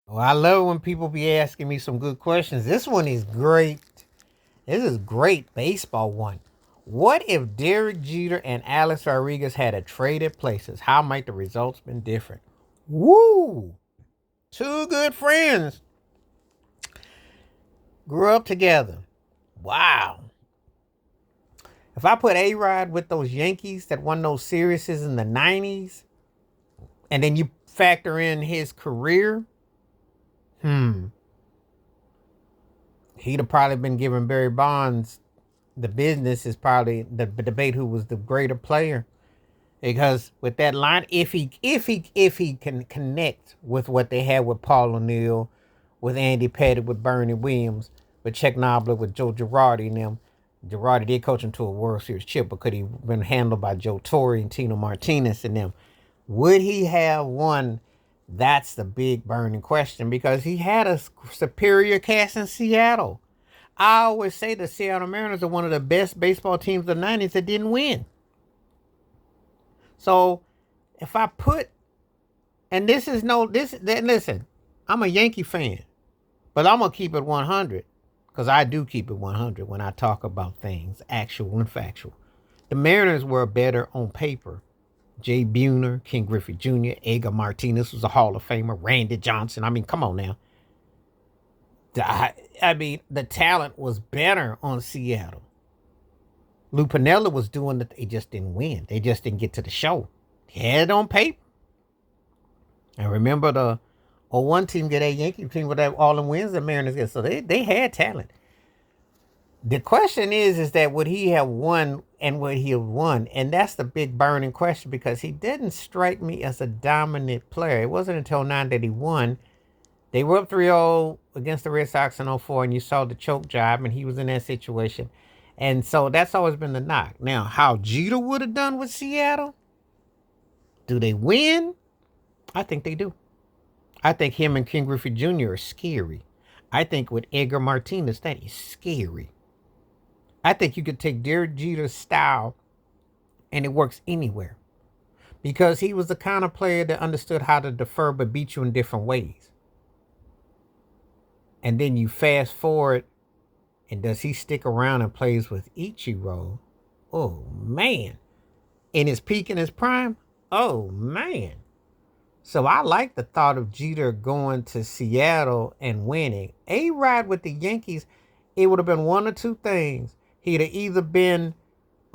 Well, I love when people be asking me some good questions. This one is great. This is great baseball one. What if Derek Jeter and Alex Rodriguez had a traded places? How might the results been different? Woo! Two good friends grew up together. Wow. If I put A Rod with those Yankees that won those series in the 90s, and then you factor in his career, hmm, he'd have probably been giving Barry Bonds the business. Is probably the debate who was the greater player. Because with that line, if he can connect with what they had with Paul O'Neill, with Andy Pettitte, with Bernie Williams, with Chuck Knobler, with Joe Girardi and them. Girardi did coach him to a World Series chip, but could he been handled by Joe Torre and Tino Martinez and them? Would he have won? That's the big burning question because he had a superior cast in Seattle. I always say the Seattle Mariners are one of the best baseball teams of the 90s that didn't win. So if I put, and this is no, this, that, listen, I'm a Yankee fan, but I'm going to keep it 100 because I do keep it 100 when I talk about things actual and factual. The Mariners were better on paper. Jay Buhner, Ken Griffey Jr., Edgar Martinez was a Hall of Famer, Randy Johnson. I mean, come on now. The talent was better on Seattle. Lou Piniella was doing it. They just didn't win. They just didn't get to the show. He had it on paper. And remember the 01 team get a Yankee team with that all the wins the Mariners get. So they had talent. The question is that would he have won and would he have won? And that's the big burning question because he didn't strike me as a dominant player. It wasn't until 9 that he won. They were up 3-0 against the Red Sox in 04, and you saw the choke job, and he was in that situation. And so that's always been the knock. Now, how Jeter would have done with Seattle? Do they win? I think they do. I think him and Ken Griffey Jr. are scary. I think with Edgar Martinez, that is scary. I think you could take Derek Jeter's style and it works anywhere because he was the kind of player that understood how to defer but beat you in different ways. And then you fast forward, and does he stick around and plays with Ichiro? Oh, man. In his peak, in his prime? Oh, man. So I like the thought of Jeter going to Seattle and winning. A-Rod with the Yankees, it would have been one or two things. He'd have either been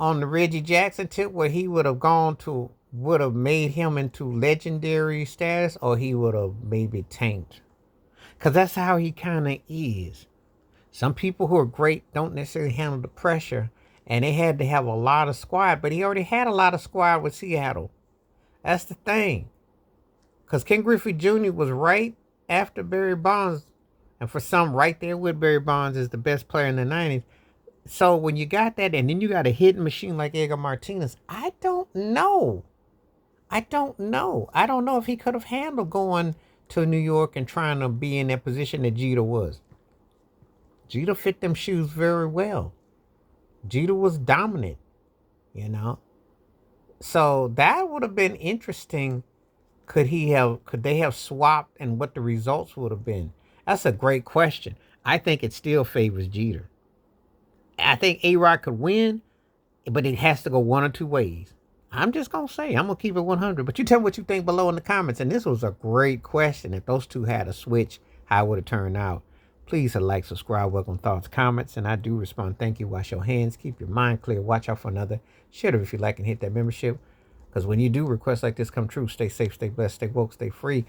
on the Reggie Jackson tip where he would have would have made him into legendary status, or he would have maybe tanked. Because that's how he kind of is. Some people who are great don't necessarily handle the pressure, and they had to have a lot of squad, but he already had a lot of squad with Seattle. That's the thing. Because Ken Griffey Jr. was right after Barry Bonds, and for some, right there with Barry Bonds is the best player in the 90s. So when you got that, and then you got a hitting machine like Edgar Martinez, I don't know. I don't know if he could have handled going to New York and trying to be in that position that Jeter was. Jeter fit them shoes very well. Jeter was dominant, you know. So that would have been interesting. Could they have swapped and what the results would have been? That's a great question. I think it still favors Jeter. I think A-Rod could win, but it has to go one or two ways. I'm just going to say, I'm going to keep it 100. But you tell me what you think below in the comments. And this was a great question. If those two had a switch, how would it turn out? Please hit like, subscribe, welcome thoughts, comments. And I do respond. Thank you. Wash your hands. Keep your mind clear. Watch out for another. Share it if you like and hit that membership. Because when you do requests like this come true, stay safe, stay blessed, stay woke, stay free.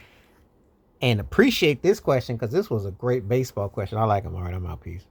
And appreciate this question because this was a great baseball question. I like them. All right, I'm out. Peace.